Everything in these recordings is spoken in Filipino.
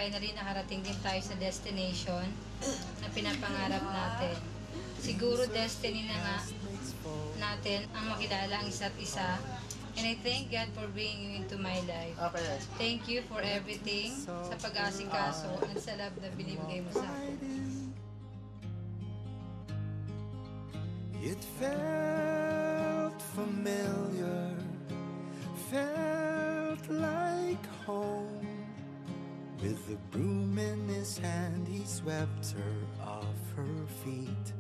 finally nakarating din tayo sa destination na pinapangarap natin. Siguro destiny na nga natin ang makilala ang isa't isa. And I thank God for bringing you into my life. Okay. Thank you for everything sa pag-asikaso at sa love na binibigay mo sa akin. It felt familiar, felt like home. With the broom in his hand, he swept her off her feet.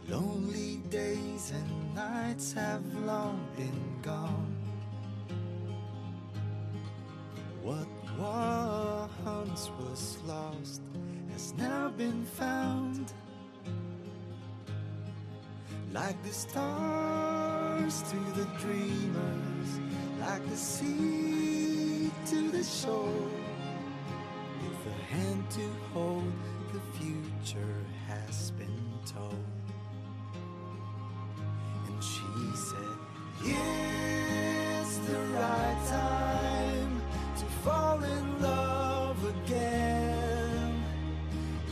Lonely days and nights have long been gone. What once was lost has now been found. Like the stars to the dreamers, like the sea to the shore. With a hand to hold, the future has been told. And she said, it's the right time to fall in love again.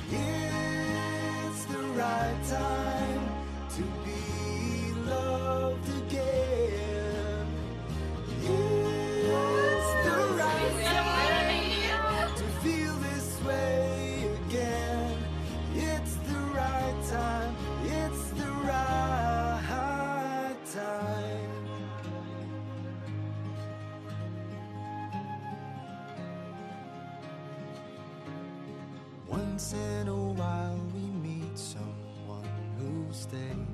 It's the right time to be loved again. It's the right time to feel this way again. It's the right time. It's the right time. Once in a while we meet someone who stays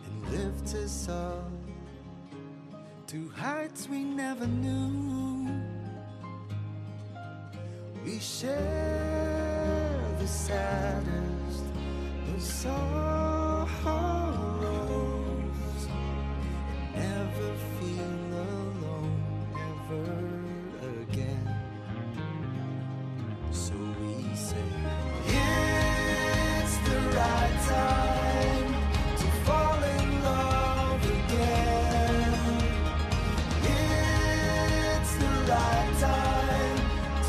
and lifts us up to heights we never knew. We share the saddest of sorrows, never feel alone ever again. So we say, it's the right time to fall in love again. It's the right time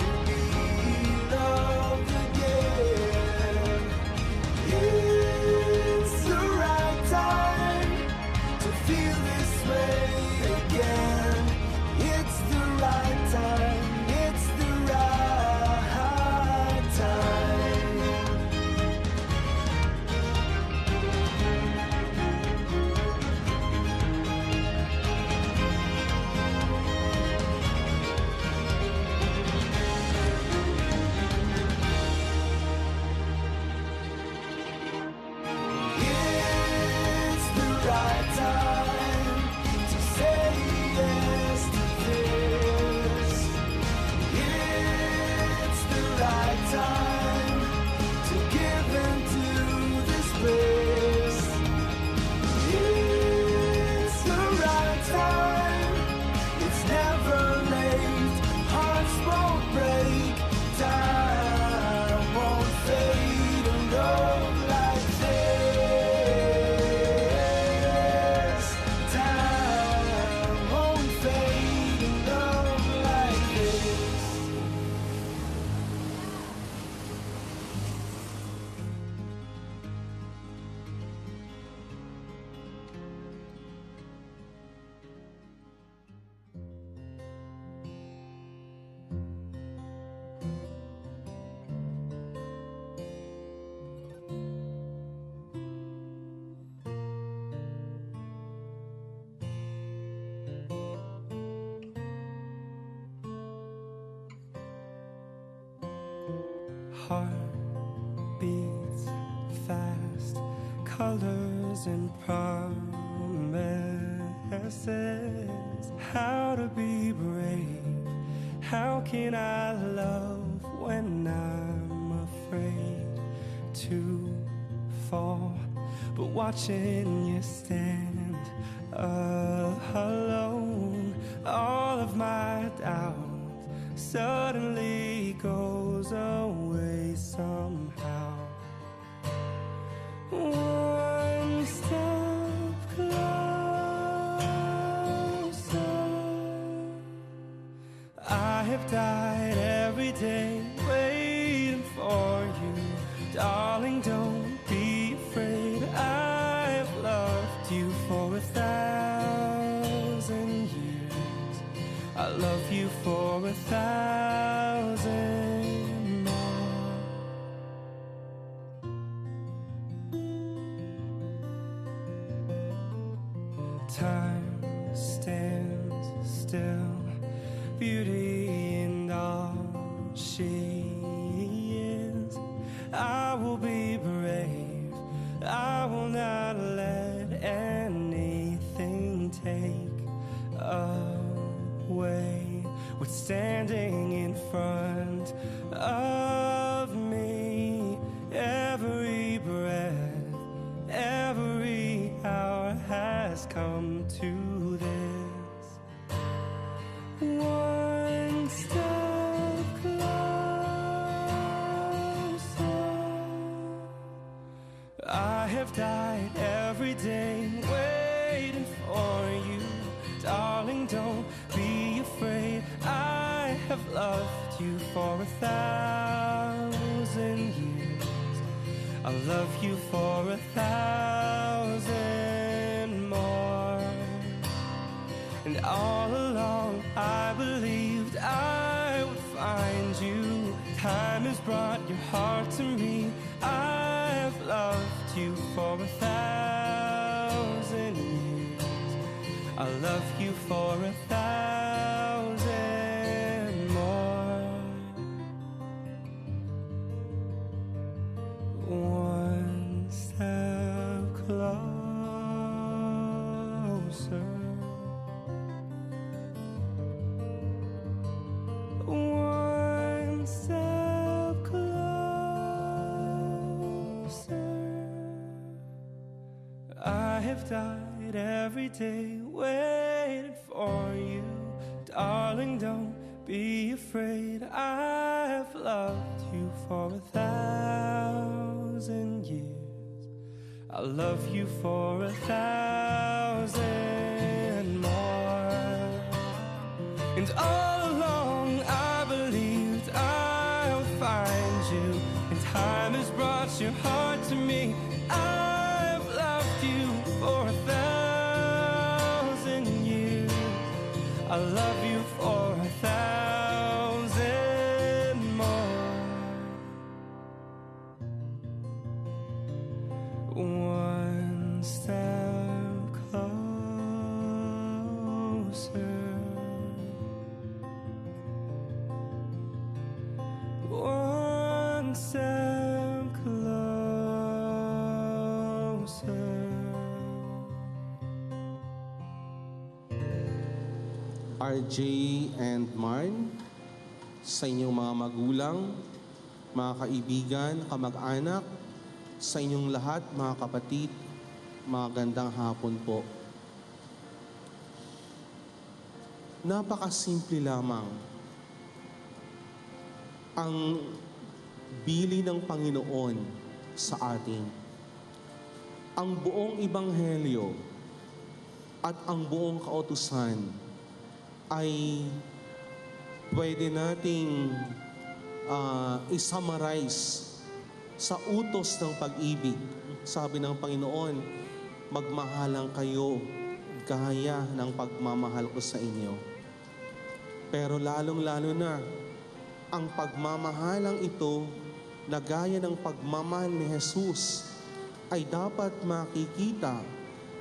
to be loved again. It's the right time to feel this way again. It's the right time. It's the right time. It's the right time to say yes to this. It's the right time to give into this bliss. It's the right time. It's never late. Hearts won't break. Time won't fade. A love like this. Time won't fade. A love like this. Heart beats fast, colors and promises. How to be brave? How can I love when I'm afraid to fall? But watching you stand alone, all of my doubt suddenly goes away somehow. One step closer. have died every day waiting for you. Darling, don't be afraid. I've loved you for 1,000 years. I love you for 1,000 more. Time stands still, beauty in all she is. I will be brave, I will not let anything take away what's standing in front of me. Every breath, every hour has come to this. One step closer. I have died every day waiting for you. Darling, don't be afraid. I have loved you for 1,000 years. I'll love you for 1,000 more. And all along I believed I would find you. Time has brought your heart to me. I've loved you for 1,000 years. I'll love you for 1,000 more. One step closer. One step closer. I have died every day waiting for you. Darling, don't be afraid. I've loved you for 1,000 years. I'll love you for 1,000 more. And all along I believed I would find you. And time has brought your heart to me. I've loved you for 1,000 years. I love you for 1,000 more. One step closer. One step closer. RJ and Marn, sa inyong mga magulang, mga kaibigan, kamag-anak, sa inyong lahat, mga kapatid, magandang hapon po. Napakasimple lamang ang bili ng Panginoon sa atin. Ang buong ebanghelyo at ang buong kautusan ay pwede nating isummarize sa utos ng pag-ibig. Sabi ng Panginoon, magmahalang kayo gaya ng pagmamahal ko sa inyo. Pero lalong-lalo na, ang pagmamahalang ito na gaya ng pagmamahal ni Jesus ay dapat makikita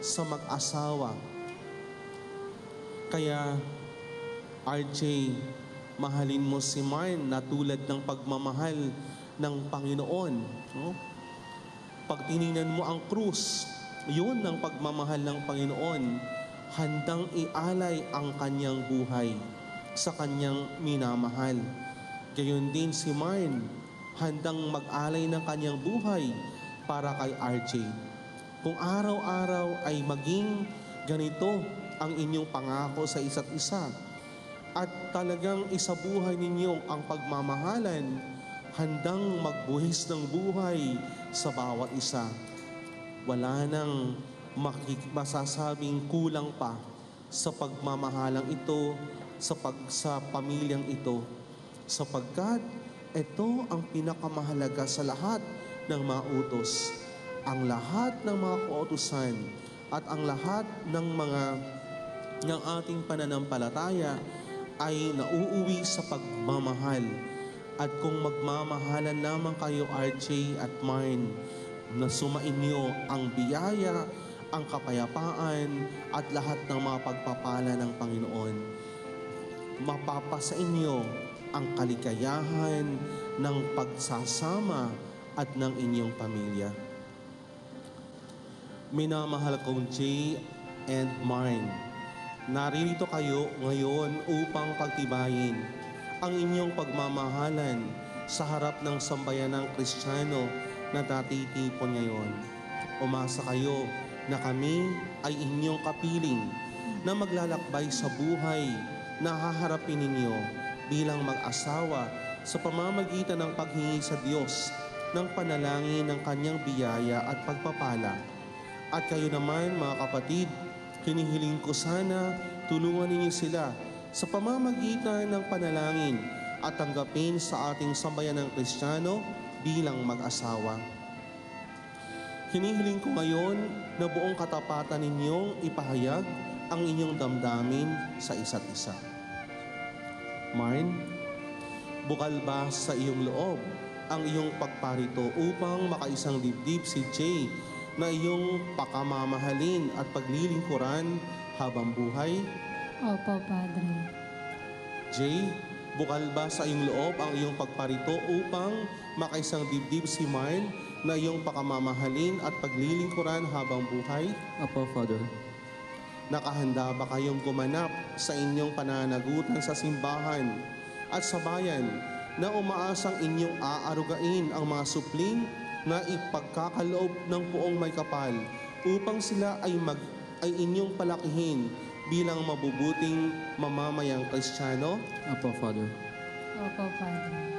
sa mag-asawa. Kaya, RJ, mahalin mo si Marn na tulad ng pagmamahal ng Panginoon. No? Pag tinignan mo ang krus, yun ang pagmamahal ng Panginoon. Handang ialay ang kanyang buhay sa kanyang minamahal. Gayon din si Marn, handang mag-alay ng kanyang buhay para kay RJ. Kung araw-araw ay maging ganito ang inyong pangako sa isa't isa, at talagang isabuhay ninyo ang pagmamahalan, handang magbuhis ng buhay sa bawat isa. Wala nang masasabing kulang pa sa pagmamahalang ito sa pamilyang ito, sapagkat ito ang pinakamahalaga sa lahat ng mga utos. Ang lahat ng mga kautusan at ang lahat ng ating pananampalataya ay nauuwi sa pagmamahal. At kung magmamahalan lamang kayo, RJ at Mine, na sumainyo ang biyaya, ang kapayapaan at lahat ng mga pagpapala ng Panginoon. Mapapasa inyo ang kaligayahan ng pagsasama at ng inyong pamilya. Minamahal kong Jay and Mine, naririto kayo ngayon upang pagtibayin ang inyong pagmamahalan sa harap ng sambayanang Kristiyano na natitipon ngayon. Umasa kayo na kami ay inyong kapiling na maglalakbay sa buhay na haharapin ninyo bilang mag-asawa sa pamamagitan ng paghingi sa Diyos ng panalangin ng kanyang biyaya at pagpapala. At kayo naman, mga kapatid, hinihiling ko sana tulungan ninyo sila sa pamamagitan ng panalangin at tanggapin sa ating sambayanang Kristiyano bilang mag-asawa. Hinihiling ko ngayon na buong katapatan ninyong ipahayag ang inyong damdamin sa isa't isa. Mine, bukal ba sa iyong loob ang iyong pagparito upang makaisang dibdib si Jay na iyong pakamamahalin at paglilingkuran habang buhay? Opo, Padre. Jay, bukal ba sa iyong loob ang iyong pagparito upang makaisang dibdib si Mine na iyong pakamamahalin at paglilingkuran habang buhay? Apo, Father. Nakahanda ba kayong gumanap sa inyong pananagutan sa simbahan at sa bayan na umaasang inyong aarugain ang mga supling na ipagkakaloob ng poong may kapal upang sila ay inyong palakihin bilang mabubuting mamamayang Kristiyano? Apo, Father. Opo, Padre.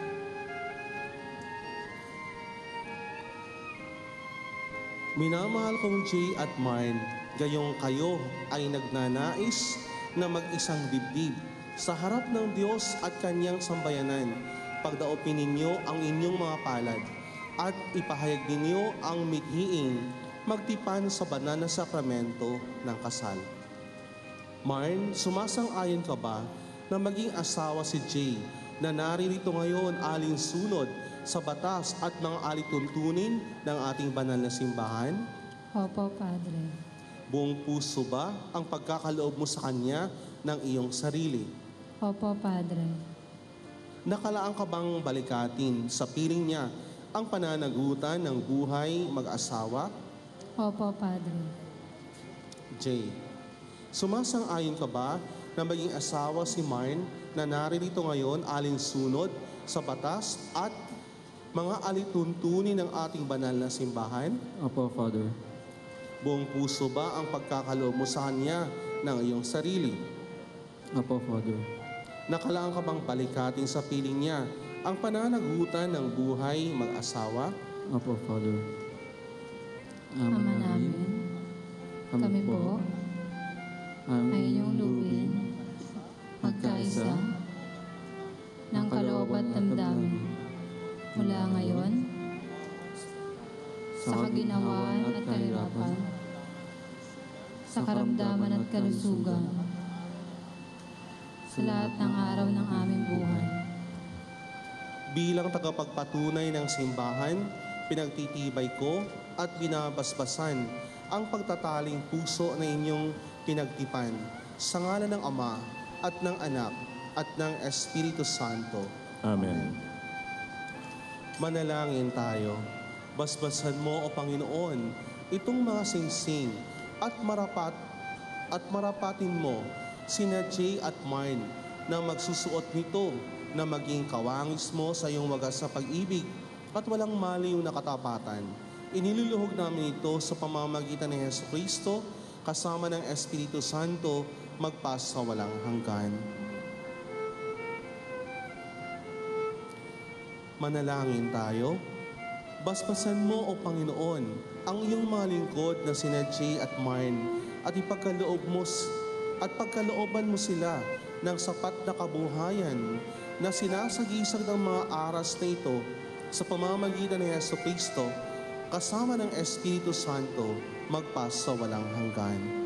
Minamahal kong Jay at Mine, gayong kayo ay nagnanais na mag-isang dibdib sa harap ng Diyos at kanyang sambayanan. Pagdaupin ninyo ang inyong mga palad at ipahayag ninyo ang mithiing magtipan sa banal na sakramento ng kasal. Mine, sumasang-ayon ka ba na maging asawa si Jay na naririto ngayon alinsunod sa batas at mga alituntunin ng ating banal na simbahan? Opo, Padre. Buong puso ba ang pagkakaloob mo sa kanya ng iyong sarili? Opo, Padre. Nakalaan ka bang balikatin sa piling niya ang pananagutan ng buhay mag-asawa? Opo, Padre. Jay, sumasang-ayon ka ba na maging asawa si Mine na naririto ngayon alinsunod sa batas at mga alituntunin ng ating banal na simbahan? Apo, Father. Buong puso ba ang pagkakaloob mo sa kanya ng iyong sarili? Apo, Father. Nakalaan ka bang balikatin sa piling niya ang pananagutan ng buhay mag-asawa? Apo, Father. Ama namin, kami po ay inyong lubin, magkaisa ng kaloob at damdamin mula ngayon sa kaginawaan at kahirapan, sa karamdaman at kalusugan, sa lahat ng araw ng aming buhay. Bilang tagapagpatunay ng simbahan, pinagtitibay ko at binabasbasan ang pagtataling puso na inyong pinagtipan sa ngalan ng Ama at ng Anak at ng Espiritu Santo. Amen. Manalangin tayo. Basbasan mo, O Panginoon, itong mga singsing at marapatin mo sina Jay at Mine na magsusuot nito na maging kawangis mo sa iyong wagas na pag-ibig at walang maliw na katapatan. Iniluluhog namin ito sa pamamagitan ni Jesucristo kasama ng Espiritu Santo magpasa walang hanggan. Manalangin tayo. Basbasan mo, O Panginoon, ang iyong mga lingkod na sina Jay at Mine at pagkalooban mo sila ng sapat na kabuhayan na sinasagisag ng mga aras na ito sa pamamagitan ni Yesu Kristo kasama ng Espiritu Santo magpas sa walang hanggan.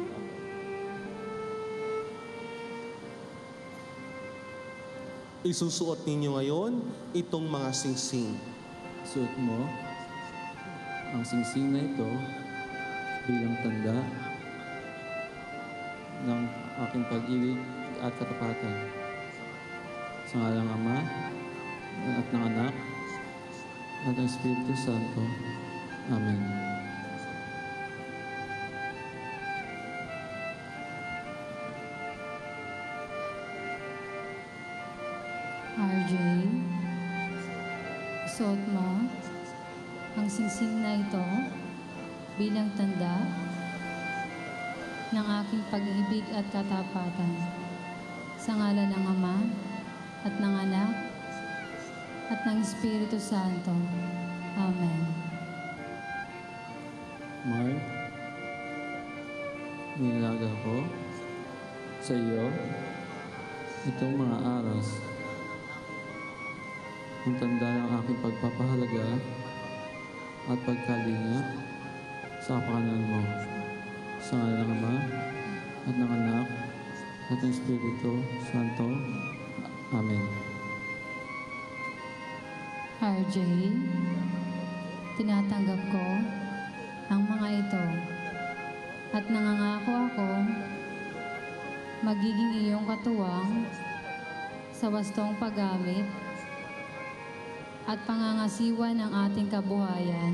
Isusuot ninyo ngayon itong mga singsing. Suot mo ang singsing na ito bilang tanda ng aking pag-ibig at katapatan. Sa ngalan ng Ama at ng Anak at ng Espiritu Santo. Amen. RJ, suot mo ang singsing na ito bilang tanda ng aking pag-ibig at katapatan. Sa ngalan ng Ama at ng Anak at ng Espiritu Santo. Amen. Mark, nilaga ko sa iyo itong mga aras. Ang tanda ng aking pagpapahalaga at pagkalinga sa kapakanan mo. Sa ngalan ng Ama at ng Anak at ng Espiritu Santo. Amen. RJ, tinatanggap ko ang mga ito at nangangako ako magiging iyong katuwang sa wastong paggamit at pangangasiwa ng ating kabuhayan.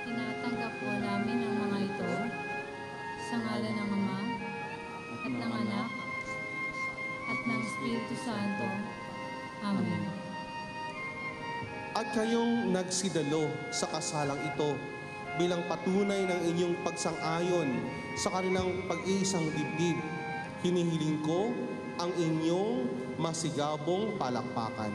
Tinatanggap po namin ang mga ito sa ngalan ng Ama at ng Anak at ng Espiritu Santo. Amen. At kayong nagsidalo sa kasalang ito bilang patunay ng inyong pagsang-ayon sa kanilang pag-iisang dibdib, hinihiling ko ang inyong masigabong palakpakan.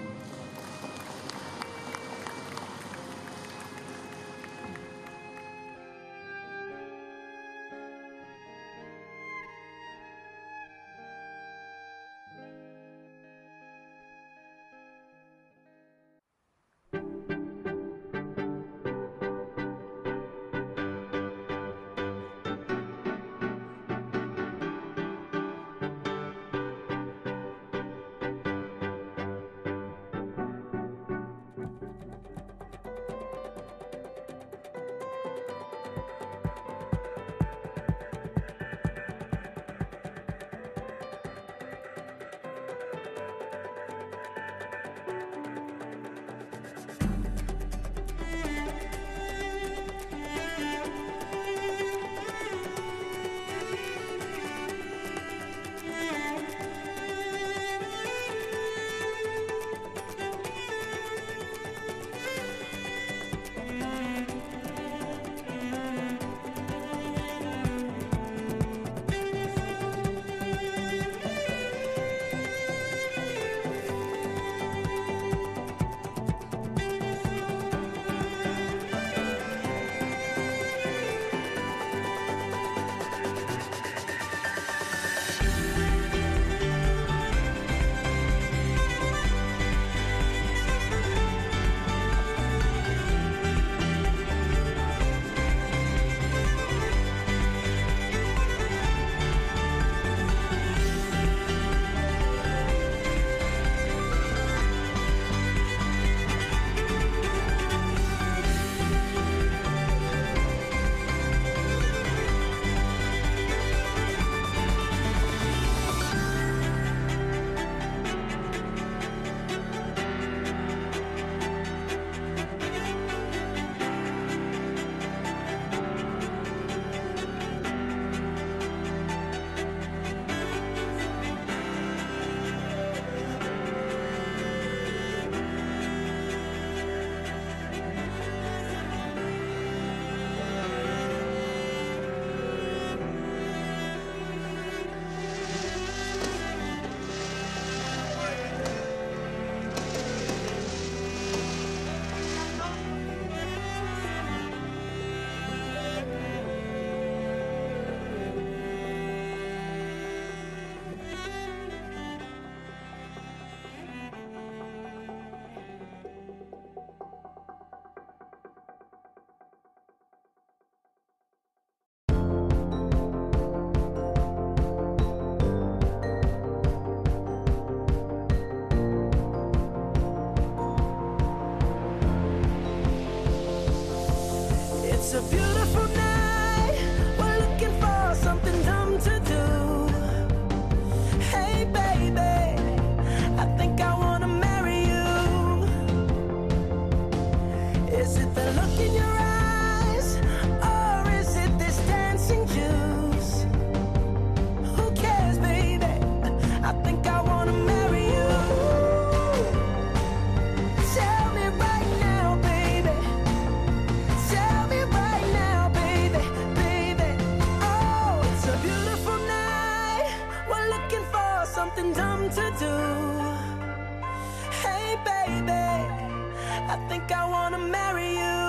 I think I wanna marry you.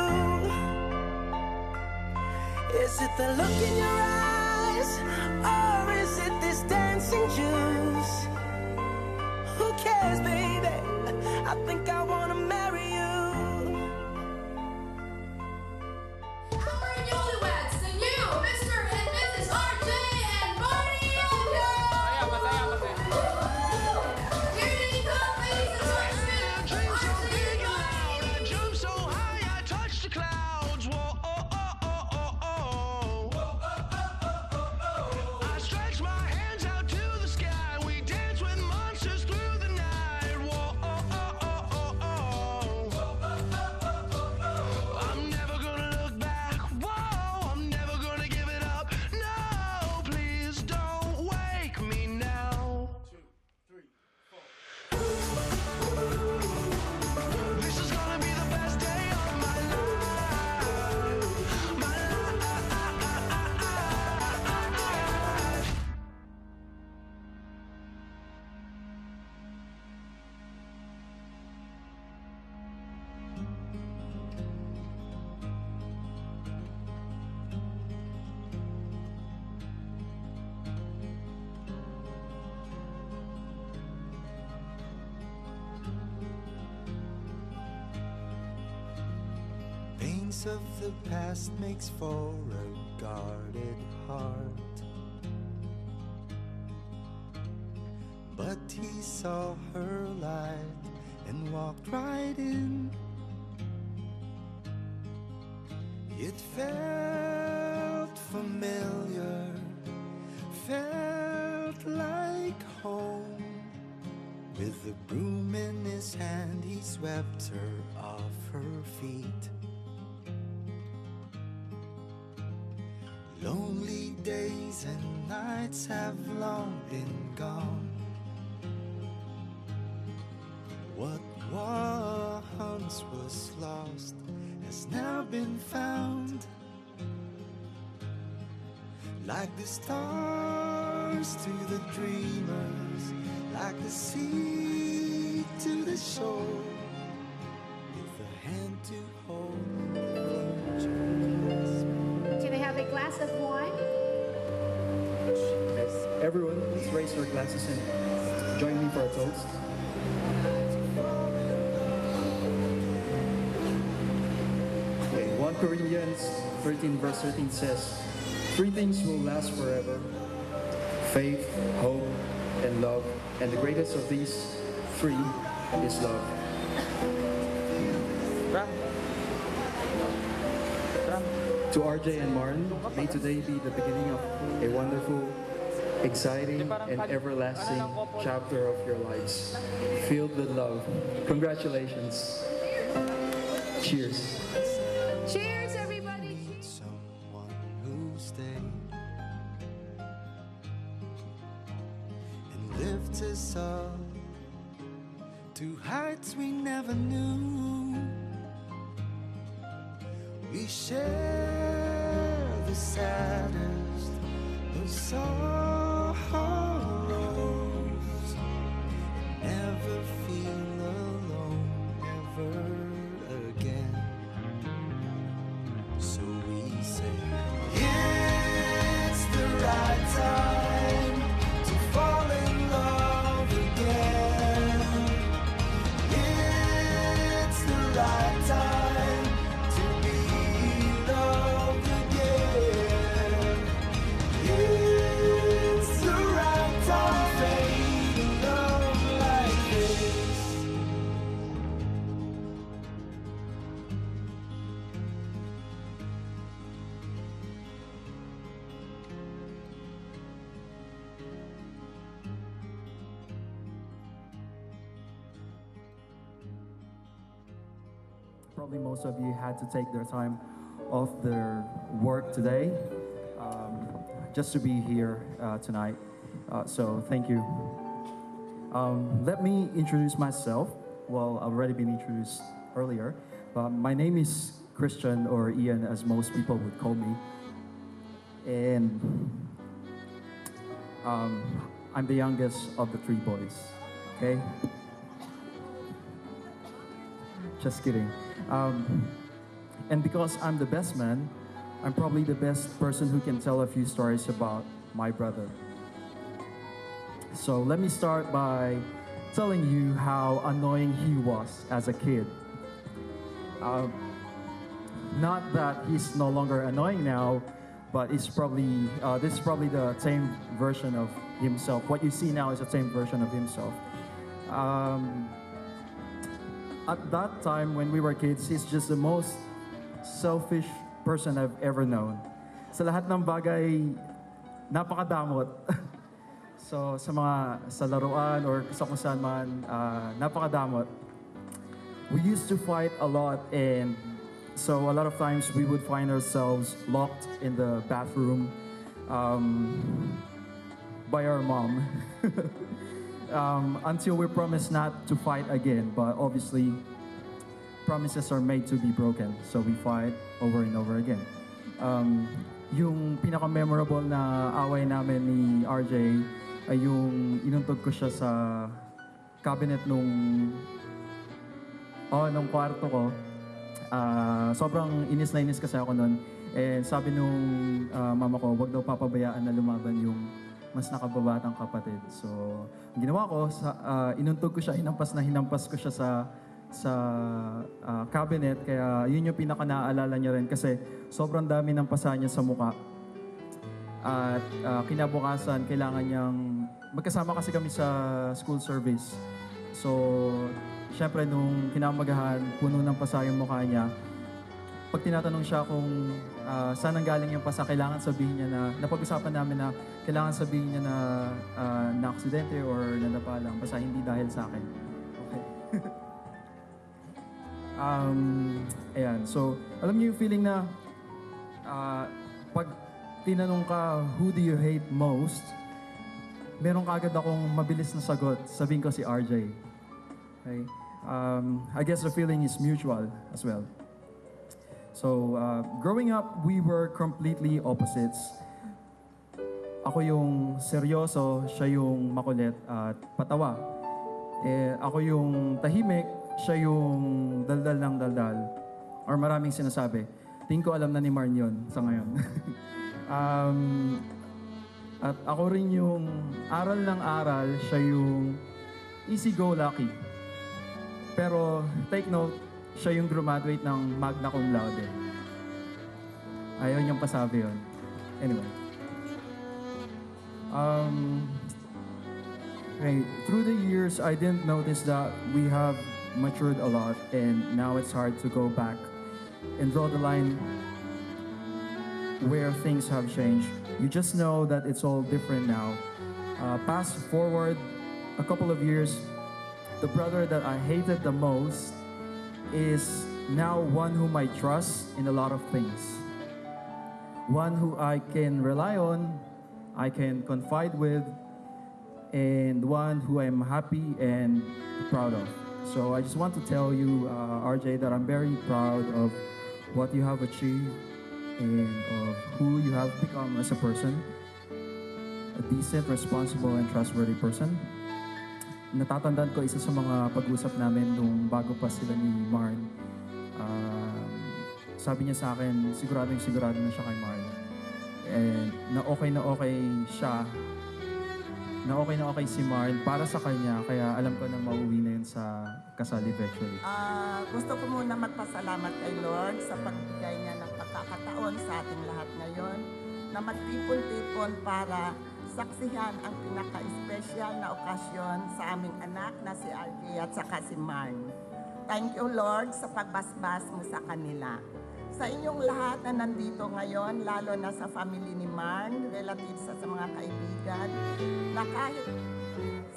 Is it the look in your eyes, or is it this dancing juice? Who cares, baby? I think I wanna marry you. Our newlyweds, the new Mr. and Mrs. RJ and Marty Younger! Here they come, ladies and gentlemen! RJ and Marty! I jumped so high I touched the clouds. Whoa, oh, oh, oh, oh, oh. I stretched my hands out to the sky. We danced with monsters through the night. Whoa, oh, oh, oh, oh, oh. I'm never gonna look back. Whoa, I'm never gonna give it up. No, please don't wake me now. This is gonna be the best day of my life. My life. Pains of the past makes for a guarded heart. But he saw her light and walked right in. It felt familiar, felt like home. With the broom in his hand, he swept her off her feet. Lonely days and nights have long been gone. What once was lost has now been found. Like the stars to the dreamers, like the sea to the shore, with a hand to hold, the future. Can I have a glass of wine? Yes. Everyone, please raise your glasses and join me for a toast. Okay, 1 Corinthians 13 verse 13 says, 3 things will last forever: faith, hope, and love. And the greatest of these 3 is love. To RJ and Martin, may today be the beginning of a wonderful, exciting, and everlasting chapter of your lives, filled with love. Congratulations. Cheers. Cheers, everybody! Someone who stayed and lifts us up to heights we never knew. We share the saddest of sorrows, never feel alone ever again. So we say, it's the right time to fall in love again. It's the right time to be loved again. It's the right time, fade in love like this. Probably most of you had to take their time off their work today just to be here tonight. So thank you. Let me introduce myself. Well, I've already been introduced earlier. My name is Christian, or Ian as most people would call me. And I'm the youngest of the 3 boys, okay? Just kidding. And because I'm the best man, I'm probably the best person who can tell a few stories about my brother. So let me start by telling you how annoying he was as a kid. Not that he's no longer annoying now, but it's probably this is probably the same version of himself. What you see now is the same version of himself. At that time, when we were kids, he's just the most selfish person I've ever known. Sa lahat ng bagay, napakadamot. So sa laruan or sa kung saan man, napakadamot. We used to fight a lot, and so a lot of times we would find ourselves locked in the bathroom by our mom until we promise not to fight again. But obviously, promises are made to be broken, so we fight over and over again. Yung pinaka-memorable na away namin ni RJ ay yung inuntog ko siya sa cabinet nung kwarto ko. Sobrang inis na inis kasi ako nun. And sabi nung mama ko, wag daw papabayaan na lumaban yung mas nakababatang kapatid. So, ang ginawa ko, inuntog ko siya, hinampas ko siya sa cabinet. Kaya yun yung pinaka-naaalala niya rin kasi sobrang dami ng pasa niya sa muka. At kinabukasan, kailangan niyang... Magkasama kasi kami sa school service. So, syempre, nung kinamagahan, puno ng pasa yung mukha niya. Pag tinatanong siya kung saan ang galing yung pasa, kailangan sabihin niya na, napag-usapan namin na kailangan sabihin niya na na-aksidente or nadapa lang, basta hindi dahil sa akin. Okay. Ayan, so, alam niyo yung feeling na pag tinanong ka, who do you hate most? Meron ka agad akong mabilis na sagot, sabihin ko si RJ. Okay? I guess the feeling is mutual as well. So, growing up, we were completely opposites. Ako yung seryoso, siya yung makulit at patawa. Ako yung tahimik, siya yung daldal ng daldal. Or maraming sinasabi. Tingin ko alam na ni Marn yun sa ngayon. At ako rin yung aral ng aral, siya yung easy-go-lucky. Pero take note, siya yung graduate ng magna cum laude. Ayaw niyang pasabi yun. Anyway. Okay, through the years, I didn't notice that we have matured a lot, and now it's hard to go back and draw the line where things have changed. You just know that it's all different now. Fast forward a couple of years, the brother that I hated the most is now one whom I trust in a lot of things. One who I can rely on, I can confide with, and one who I'm happy and proud of. So I just want to tell you, RJ, that I'm very proud of what you have achieved and of who you have become as a person. A decent, responsible, and trustworthy person. Natatandaan ko isa sa mga pag-usap namin nung bago pa sila ni Marn. Sabi niya sa akin, sigurado na siya kay Marn. And na okay siya. Na okay si Marn para sa kanya, kaya alam ko na mauwi na yun sa kasal eventually. Gusto ko muna magpasalamat kay Lord sa pagbigay niya ng pagkakataon sa ating lahat ngayon na magtipon-tipon para saksihan ang pinaka-espesyal na okasyon sa aming anak na si RJ at saka si Marn. Thank you, Lord, sa pagbasbas mo sa kanila. Sa inyong lahat na nandito ngayon, lalo na sa family ni Marn, relatives sa mga kaibigan, na kahit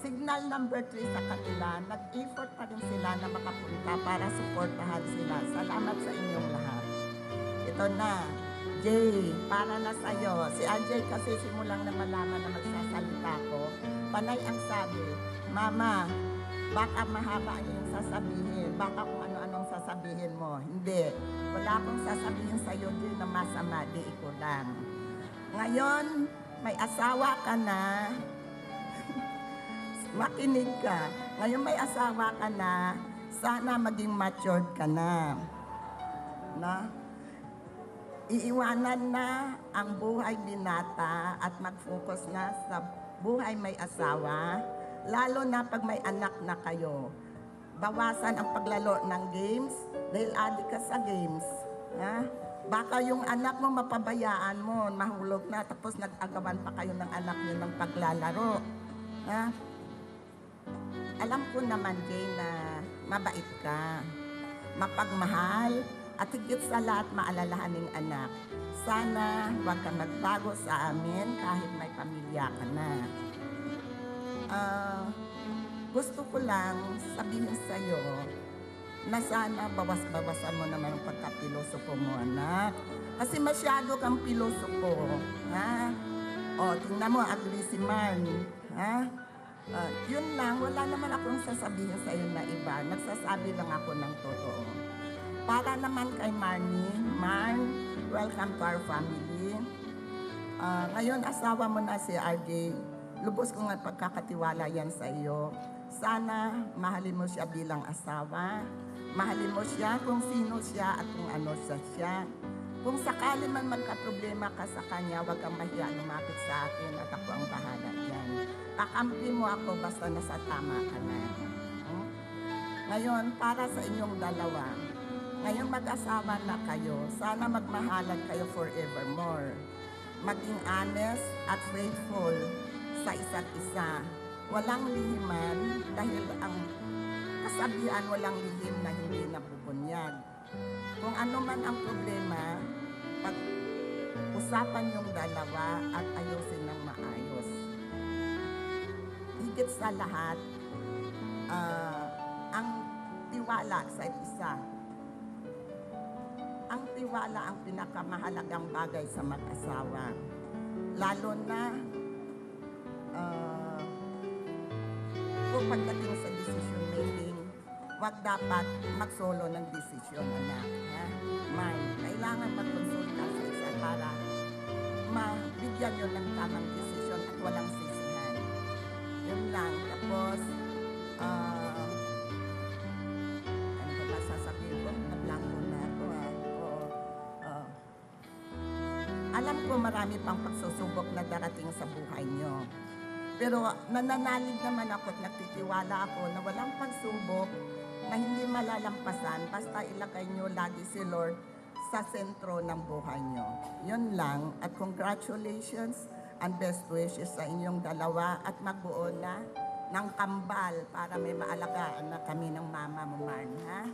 signal number 3 sa kanila, nag-effort pa rin sila na makapunta para suportahan sila. Salamat sa inyong lahat. Ito na, Jay, para na sa'yo. Si RJ kasi simulang na malaman na magsasalita ko. Panay ang sabi, Mama, baka mahaba ang iyong sasabihin. Baka kung ano-anong sasabihin mo. Hindi. Wala akong sasabihin sa'yo din na masama. Di iko lang. Ngayon, may asawa ka na. Makinig ka. Ngayon may asawa ka na. sana maging matured ka na. Iiwanan na ang buhay binata at mag-focus na sa buhay may asawa, lalo na pag may anak na kayo. Bawasan ang paglalo ng games dahil adik ka sa games. Ha? Baka yung anak mo mapabayaan mo, mahulog na, tapos nag-agawan pa kayo ng anak niyo ng paglalaro. Ha? Alam ko naman, Jay, na mabait ka, mapagmahal, at higit sa lahat maalalahaning anak. Sana huwag kang magbago sa amin kahit may pamilya ka na. Gusto ko lang sabihin sa'yo na sana bawas-bawasan mo naman ang pagkapilosopo mo, anak. Kasi masyado kang pilosopo. Ha? O, tingnan mo, agree si Man. Ha? Yun lang, wala naman akong sasabihin sa'yo na iba. Nagsasabi lang ako ng totoo. Para naman kay Marnie, Marn, welcome to our family. Ngayon, asawa mo na si RJ. Lubos ko nga pagkakatiwala yan sa iyo. Sana mahalin mo siya bilang asawa. Mahalin mo siya kung sino siya at kung ano siya. Kung sakali man magka-problema ka sa kanya, huwag kang mahiya lumapit sa akin at ako ang bahala dyan. Kakampi mo ako basta nasa tama ka na. Ngayon, para sa inyong dalawa, ngayong mag-asawa na kayo, sana magmahalan kayo forevermore. Maging honest at faithful sa isa't isa. Walang lihiman dahil ang kasabihan walang lihim na hindi nabubunyag. Kung ano man ang problema, pag-usapan yung dalawa at ayusin ng maayos. Higit sa lahat, ang tiwala sa isa. Ang tiwala ang pinakamahalagang bagay sa mag-asawa. Lalo na kung pagdating sa decision making, wag dapat mag-solo ng decision, anak. Ha? Kailangan mag-consulta sa isa para mabigyan nyo ng tamang decision at walang sisihan. Yun lang. Tapos, ano ba sasabihin ko? Nablanggo na ako. Alam ko marami pang pagsusubok na darating sa buhay nyo. Pero nananalig naman ako at nagtitiwala ako na walang pagsubok na hindi malalampasan basta ilagay nyo lagi si Lord sa sentro ng buhay nyo. Yun lang at congratulations and best wishes sa inyong dalawa at magbuo na ng kambal para may maalagaan na kami ng mama mo, Marn, ha?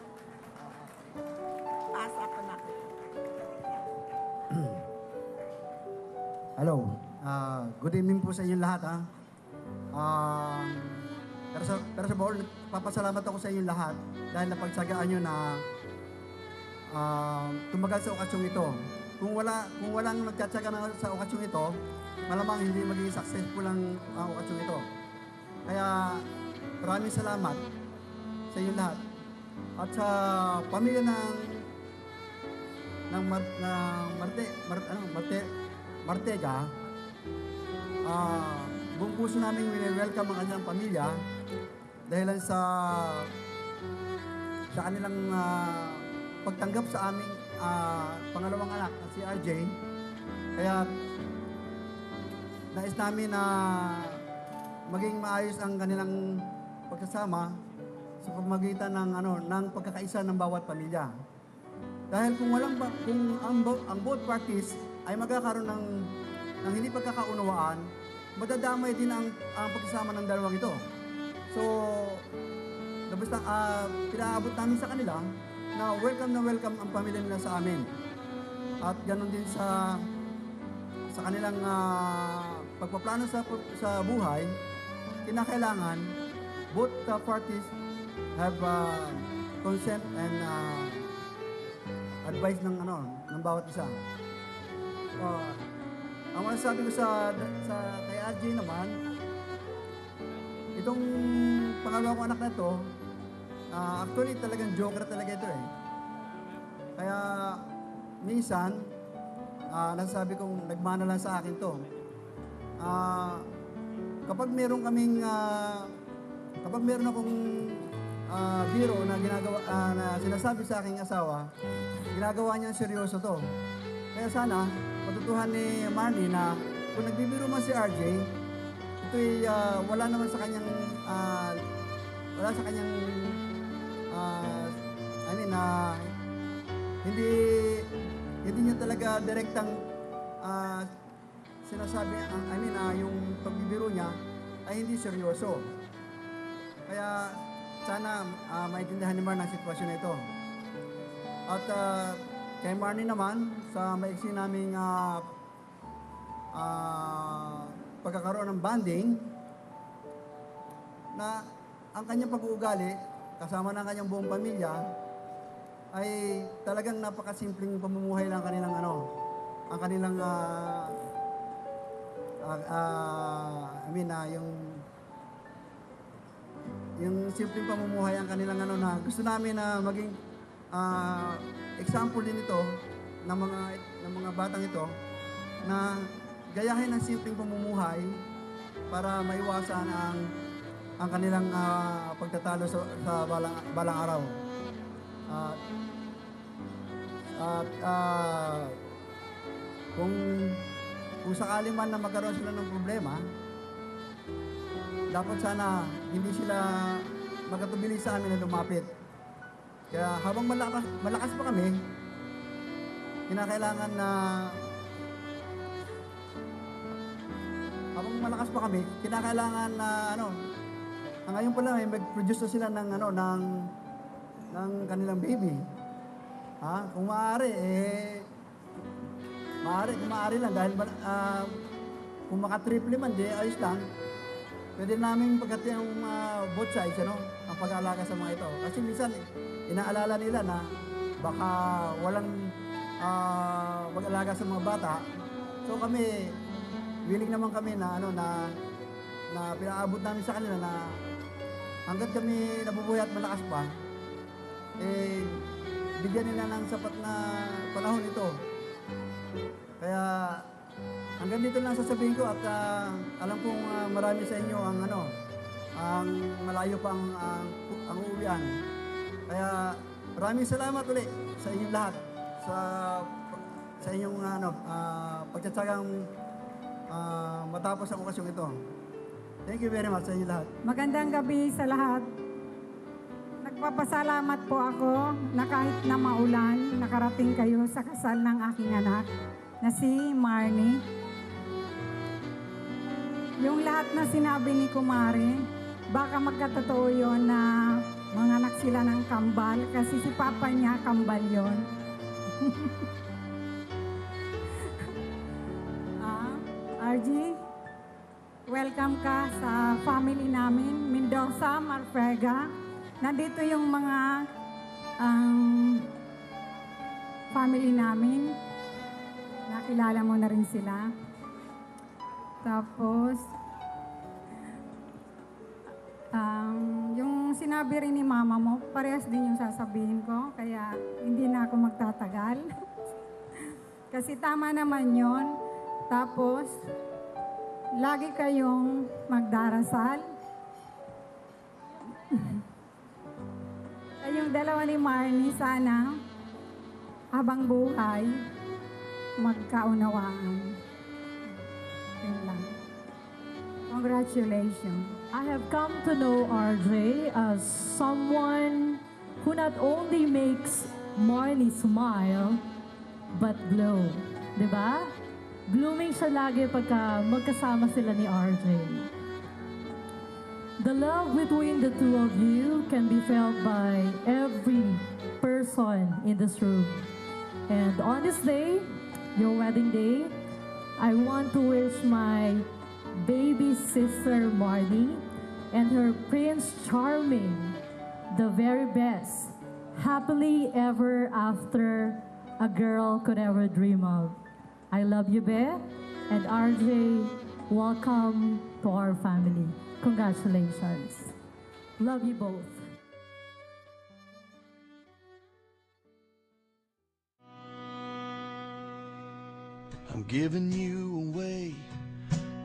Pasa ko na. Hello. Good evening po sa inyo lahat. Pero sa buong, papasalamat ako sa inyo lahat dahil napagsagaan nyo na tumagal sa okasyong ito. Kung walang nagtsatsaga sa okasyong ito, malamang hindi magiging successful ang okasyong ito. Kaya maraming salamat sa inyo lahat. At sa pamilya ng Martega, buong puso namin welcome ang kanyang pamilya dahil sa kanilang pagtanggap sa aming pangalawang anak na si RJ. Kaya nais namin na maging maayos ang kanilang pagsasama sa pamamagitan ng pagkakaisa ng bawat pamilya. Dahil kung ang both parties ay magkakaroon ng hindi pagkakaunawaan, madadamay din ang pagsasama ng dalawang ito. So, pinaabot namin sa kanila na welcome ang pamilya nila sa amin. At ganoon din sa kanilang pagpaplano sa buhay, kinakailangan both parties have consent and advice ng bawat isa. Ang masasabi ko sa kay RJ naman, itong pangalawa kong anak na ito, actually talagang joker talaga ito eh. Kaya minsan, nasasabi kong nagmana lang sa akin to. Kapag meron akong biro na ginagawa na sinasabi sa aking asawa, ginagawa niya seryoso to. Kaya sana matutuhan ni Marnie na kung nagbibiro man si RJ, ito'y wala naman sa kanyang hindi niya talaga direktang sinasabi, yung pagbibiro niya ay hindi seryoso. Kaya sana maintindihan ni Marnie ang sitwasyon na ito. At kay Marnie naman, sa maiksi naming pagkakaroon ng bonding, na ang kanyang pag-uugali, kasama ng kanyang buong pamilya, ay talagang napakasimpleng pamumuhay lang kanilang ang kanilang yung simpleng pamumuhay ang kanilang na gusto namin na maging example din ito ng mga batang ito na gayahin ang simpleng pamumuhay para maiwasan ang kanilang pagtatalo sa balang araw. Kung sakali man na magkaroon sila ng problema, dapat sana hindi sila magkatubili sa amin na lumapit. Kaya habang malakas pa kami, kinakailangan na ngayon pa lang ay mag-produce na sila ng kanilang baby. Kung maaari lang dahil kung maka-triple man di ayos lang. Pwede namin pagkat yung both sides ang pag-aalaga sa mga ito. Kasi minsan inaalala nila na baka walang mag-alaga sa mga bata. So kami willing naman kami na pinaabot namin sa kanila na hanggat kami nabubuhay at malakas pa, bigyan nila ng sapat na panahon ito. Kaya hanggang dito lang sasabihin ko at alam kong marami sa inyo ang malayo pa ang uuwian. Kaya maraming salamat ulit sa inyong lahat sa inyong pagtsatsagang matapos ang okasyong ito. Thank you very much sa inyo lahat. Magandang gabi sa lahat. Nagpapasalamat po ako na kahit na maulan, nakarating kayo sa kasal ng aking anak na si Marnie. Yung lahat na sinabi ni Kumari, baka magkatotoo yun na manganak sila ng kambal kasi si papa niya kambal yun. RG, welcome ka sa family namin, Mendoza, Marfrega. Nandito yung mga family namin. Nakilala mo na rin sila. Tapos, yung sinabi rin ni mama mo, parehas din yung sasabihin ko, kaya hindi na ako magtatagal. Kasi tama naman yon. Tapos, lagi kayong magdarasal. Kayong dalawa ni Marnie, sana, habang buhay, magkaunawaan. Yun lang. Congratulations. I have come to know RJ as someone who not only makes Marnie smile, but glow. Diba? Blooming siya lagi pagka magkasama sila ni RJ. The love between the two of you can be felt by every person in this room. And on this day, your wedding day, I want to wish my baby sister Marnie and her Prince Charming the very best. Happily ever after a girl could ever dream of. I love you, Be. And RJ, welcome to our family. Congratulations. Love you both. I'm giving you away,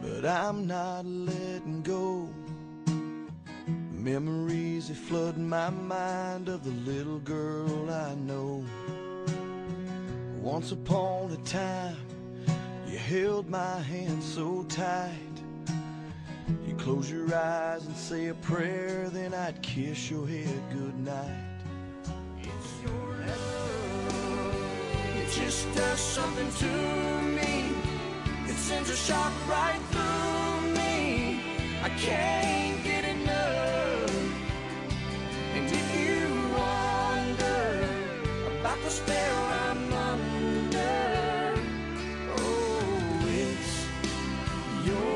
but I'm not letting go. Memories memories, they flood my mind of the little girl I know. Once upon a time, you held my hand so tight. You close your eyes and say a prayer, then I'd kiss your head goodnight. It's your love, it just does something to me. It sends a shock right through me. I can't get enough. And if you wonder about the spell I'm under, oh, it's your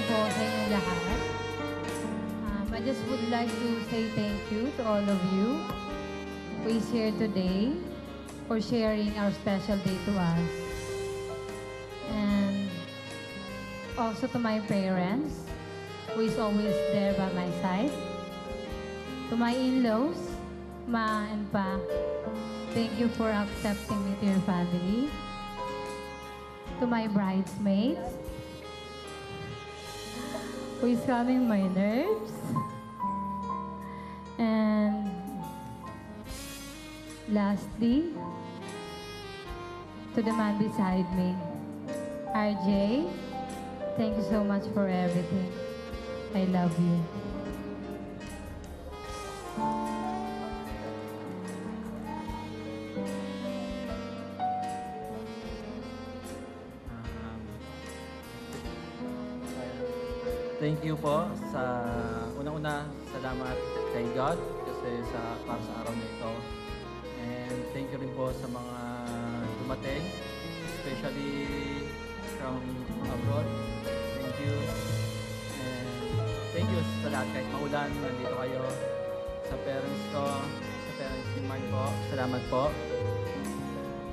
po sa inyong lahat. I just would like to say thank you to all of you who is here today for sharing our special day to us. And also to my parents who is always there by my side. To my in-laws, Ma and Pa, thank you for accepting me to your family. To my bridesmaids, who is calming my nerves. And lastly, to the man beside me, RJ, thank you so much for everything. I love you. Thank you po sa unang-una, salamat kay God kasi para sa araw na ito. And thank you rin po sa mga dumating, especially from abroad. Thank you. And thank you sa lahat kahit maulan, nandito kayo. Sa parents ko, sa parents ni Mark po, salamat po.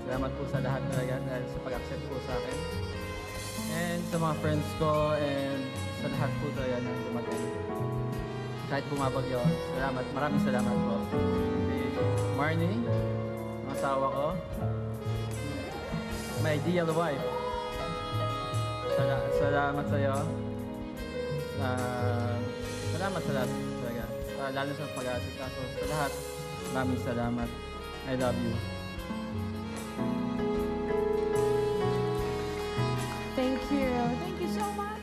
Salamat po sa lahat talaga dahil sa pag-accept po sa akin. And sa mga friends ko and sa lahat po talaga na dumating. Kahit bumabagyo, salamat. Maraming salamat po. Si Marnie, ang asawa ko. My ideal wife. Salamat sa iyo. Salamat sa lahat talaga. Lalo sa pag-aasikaso. Sa lahat, maraming salamat. I love you. Thank you. Thank you so much.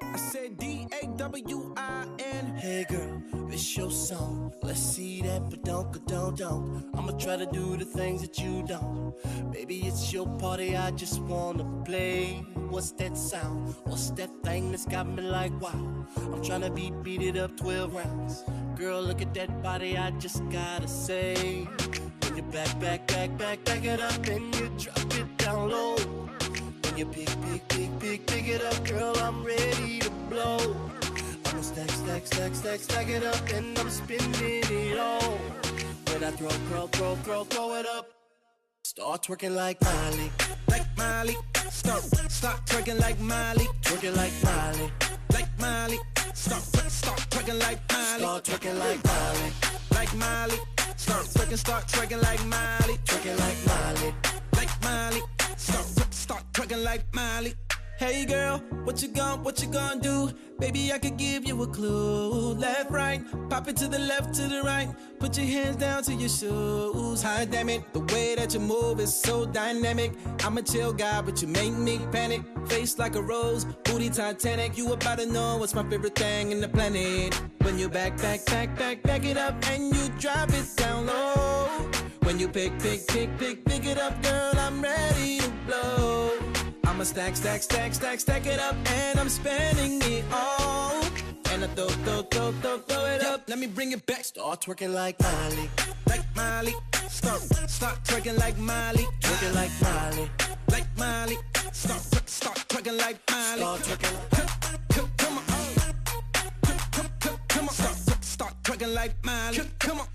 I said D-A-W-I-N. Hey girl, it's your song. Let's see that, but don't. I'ma try to do the things that you don't. Baby, it's your party, I just wanna play. What's that sound? What's that thing that's got me like wow? I'm tryna beat it up 12 rounds. Girl, look at that body, I just gotta say. When you back it up and you drop it down low. When you pick it up, girl, I'm ready to blow. I'ma stack it up and I'm spinning it all. When I throw it up, start twerking like Miley, start twerking like Miley, twerking like Miley, start twerking like Miley, start twerking like Miley, start twerking like Miley, twerking like Miley, start twerking like Miley. Hey girl, what you gonna do? Baby, I could give you a clue. Left, right, pop it to the left, to the right. Put your hands down to your shoes. Hot damn it, the way that you move is so dynamic. I'm a chill guy, but you make me panic. Face like a rose, booty Titanic. You about to know what's my favorite thing in the planet. When you back it up and you drop it down low. When you pick it up, girl, I'm ready to blow. I'ma stack it up, and I'm spending it all. And I throw it up. Let me bring it back. Start twerking like Miley, like Miley. Start twerking like Miley, twerking like Miley, like Miley. Start twerking like Miley. Start twerking. Come on, start twerking like Miley. Come on.